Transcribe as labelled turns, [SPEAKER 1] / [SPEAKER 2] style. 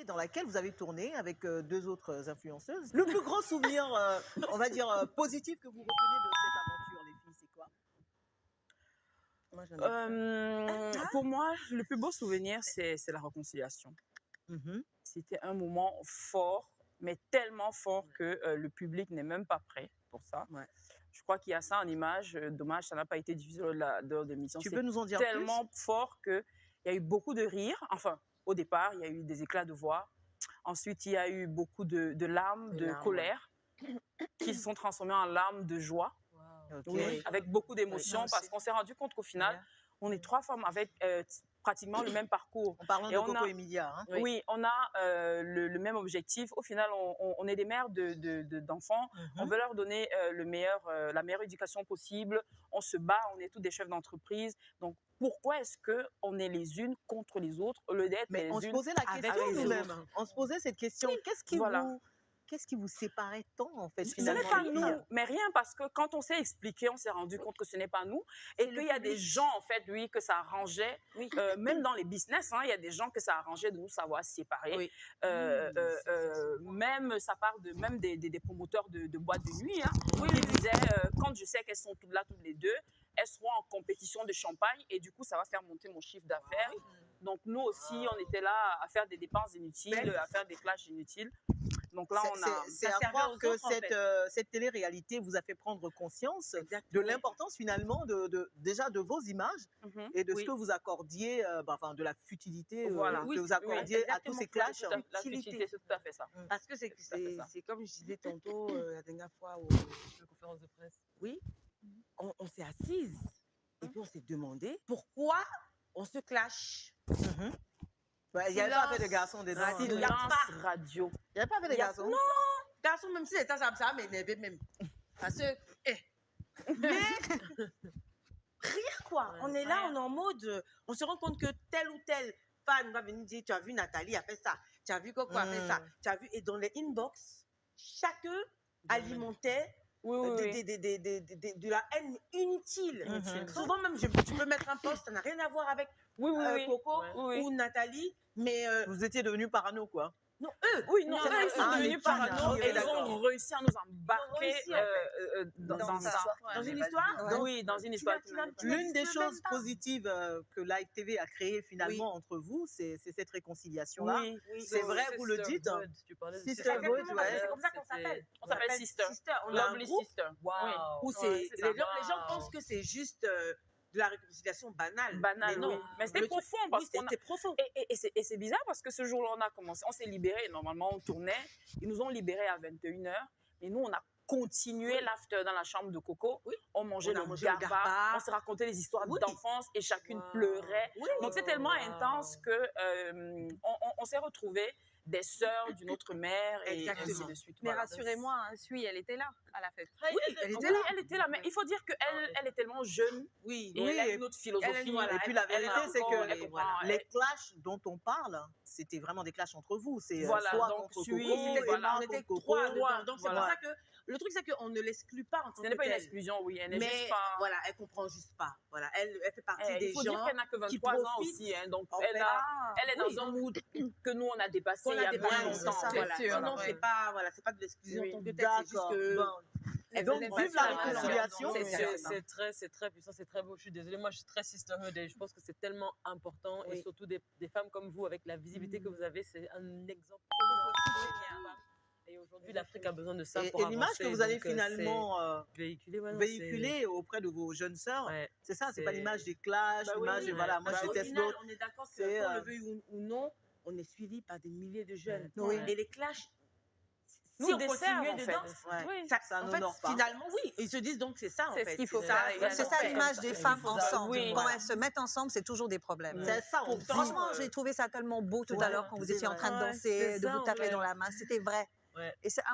[SPEAKER 1] dans laquelle vous avez tourné avec deux autres influenceuses. Le plus grand souvenir, on va dire, positif que vous retenez de cette aventure, les filles, c'est quoi?
[SPEAKER 2] Moi, pour moi, le plus beau souvenir, c'est la réconciliation. C'était un moment fort, mais tellement fort que le public n'est même pas prêt pour ça.
[SPEAKER 1] Ouais.
[SPEAKER 2] Je crois qu'il y a ça en image. Dommage, ça n'a pas été diffusé lors de l'émission.
[SPEAKER 1] Tu peux nous en dire
[SPEAKER 2] tellement fort qu'il y a eu beaucoup de rires. Enfin, au départ, il y a eu des éclats de voix. Ensuite, il y a eu beaucoup de larmes, de colère, qui se sont transformées en larmes de joie.
[SPEAKER 1] Wow.
[SPEAKER 2] Oui,
[SPEAKER 1] Okay.
[SPEAKER 2] avec beaucoup d'émotions, parce qu'on s'est rendu compte qu'au final, on est trois femmes avec pratiquement le même parcours.
[SPEAKER 1] En parlant de Coco Emilia. Hein?
[SPEAKER 2] Oui, on a le même objectif. Au final, on est des mères d'enfants. On veut leur donner la meilleure éducation possible. On se bat, on est tous des chefs d'entreprise. Donc, pourquoi est-ce qu'on est les unes contre les autres au lieu d'être les unes?
[SPEAKER 1] On se posait la question nous-mêmes. On se posait cette question.
[SPEAKER 2] Oui.
[SPEAKER 1] Qu'est-ce qui vous séparait tant, en fait,
[SPEAKER 2] Ce n'est pas nous, mais rien, parce que quand on s'est expliqué, on s'est rendu compte que ce n'est pas nous et qu'il y a des gens, en fait, oui, que ça arrangeait, même dans les business, hein, il y a des gens que ça arrangeait de nous savoir séparer. Oui. Même, ça part même des promoteurs de boîtes de nuit, hein, qui disaient, quand je sais qu'elles sont toutes là, toutes les deux, elles seront en compétition de champagne et du coup, ça va faire monter mon chiffre d'affaires. Donc, nous aussi, on était là à faire des dépenses inutiles, à faire des clashs inutiles. Donc là,
[SPEAKER 1] c'est à croire que cette télé-réalité vous a fait prendre conscience de l'importance finalement déjà de vos images et de ce que vous accordiez, de la futilité que vous accordiez à tous ces clashs.
[SPEAKER 2] La futilité, c'est tout à fait ça.
[SPEAKER 3] Parce que c'est comme je disais tantôt la dernière fois aux conférences de presse. Oui, on s'est assises et puis on s'est demandé pourquoi on se clash.
[SPEAKER 1] Il n'y a pas fait de garçons dedans.
[SPEAKER 2] Silence radio.
[SPEAKER 1] Il n'y a pas fait de garçons.
[SPEAKER 3] Non, garçons, même si c'était ça va m'énerver même. Parce que, mais, rien quoi. On est là, on est en mode, on se rend compte que tel ou tel fan va venir dire, tu as vu Nathalie a fait ça, tu as vu Coco a fait ça, tu as vu, et dans les inbox, chacun alimentait de la haine inutile. Souvent même, tu peux mettre un post, ça n'a rien à voir avec Coco ou Nathalie, mais...
[SPEAKER 1] Vous étiez devenus parano, quoi.
[SPEAKER 3] Non, eux.
[SPEAKER 2] Oui, non, eux, ils sont devenus parano et ils ont réussi à nous embarquer dans ça.
[SPEAKER 3] Dans une histoire?
[SPEAKER 2] Oui, dans une histoire.
[SPEAKER 1] L'une des choses positives que Live TV a créées finalement entre vous, c'est cette réconciliation-là. C'est vrai, vous le dites.
[SPEAKER 3] Sisterhood, c'est comme ça qu'on s'appelle.
[SPEAKER 2] On s'appelle Sister.
[SPEAKER 3] On a un groupe où les gens pensent que c'est juste... de la réconciliation banale.
[SPEAKER 2] Mais non, mais c'était profond.
[SPEAKER 3] C'était profond.
[SPEAKER 2] Et c'est bizarre parce que ce jour-là, on a commencé, on s'est libérés. Normalement, on tournait. Ils nous ont libérés à 21h. Et nous, on a continué l'after dans la chambre de Coco. On mangeait le garba. On se racontait des histoires d'enfance et chacune pleurait. Donc, c'est tellement intense que on s'est retrouvés des sœurs d'une autre mère et ainsi de suite.
[SPEAKER 4] Mais rassurez-moi, elle était là à la fête.
[SPEAKER 3] Oui, elle était là.
[SPEAKER 2] Mais il faut dire qu'elle est tellement jeune.
[SPEAKER 3] Oui,
[SPEAKER 2] elle a une autre philosophie.
[SPEAKER 1] Et puis la vérité, c'est que les clashs dont on parle, c'était vraiment des clashs entre vous. C'est soit contre Coco,
[SPEAKER 3] on était trois dedans. Donc c'est pour ça que le truc, c'est qu'on ne l'exclut pas en tant que
[SPEAKER 2] Ce n'est pas une exclusion, oui. Elle n'est juste pas...
[SPEAKER 3] voilà, elle comprend juste pas. Voilà, elle fait partie des gens.
[SPEAKER 2] Il faut dire qu'elle n'a que 23 ans aussi. Donc elle est dans un mood que nous, on a dépassé il y a bien longtemps.
[SPEAKER 3] Non, c'est pas de l'exclusion en tant que telle. C'est juste que...
[SPEAKER 1] Et donc, vive la réconciliation.
[SPEAKER 5] C'est très puissant, c'est très beau. Je suis désolée, moi je suis très sisterhood et je pense que c'est tellement important et surtout des femmes comme vous avec la visibilité que vous avez, c'est un exemple énorme. Et aujourd'hui, l'Afrique a besoin de ça pour avancer.
[SPEAKER 1] Et l'image que vous allez finalement
[SPEAKER 5] véhiculer
[SPEAKER 1] auprès de vos jeunes sœurs, c'est ça, c'est pas l'image des clashs, l'image de voilà, moi je déteste l'autre.
[SPEAKER 3] On est d'accord que qu'on le veuille ou non, on est suivi par des milliers de jeunes. Et les clashs, si on continuait dedans, ça n'honore pas. Finalement, ils se disent donc c'est ça en fait.
[SPEAKER 4] C'est ce qu'il faut faire. C'est ça l'image des femmes ensemble. Quand elles se mettent ensemble, c'est toujours des problèmes.
[SPEAKER 1] C'est ça.
[SPEAKER 4] Franchement, j'ai trouvé ça tellement beau tout à l'heure quand vous étiez en train de danser, de vous taper dans la main. C'était vrai. Et c'est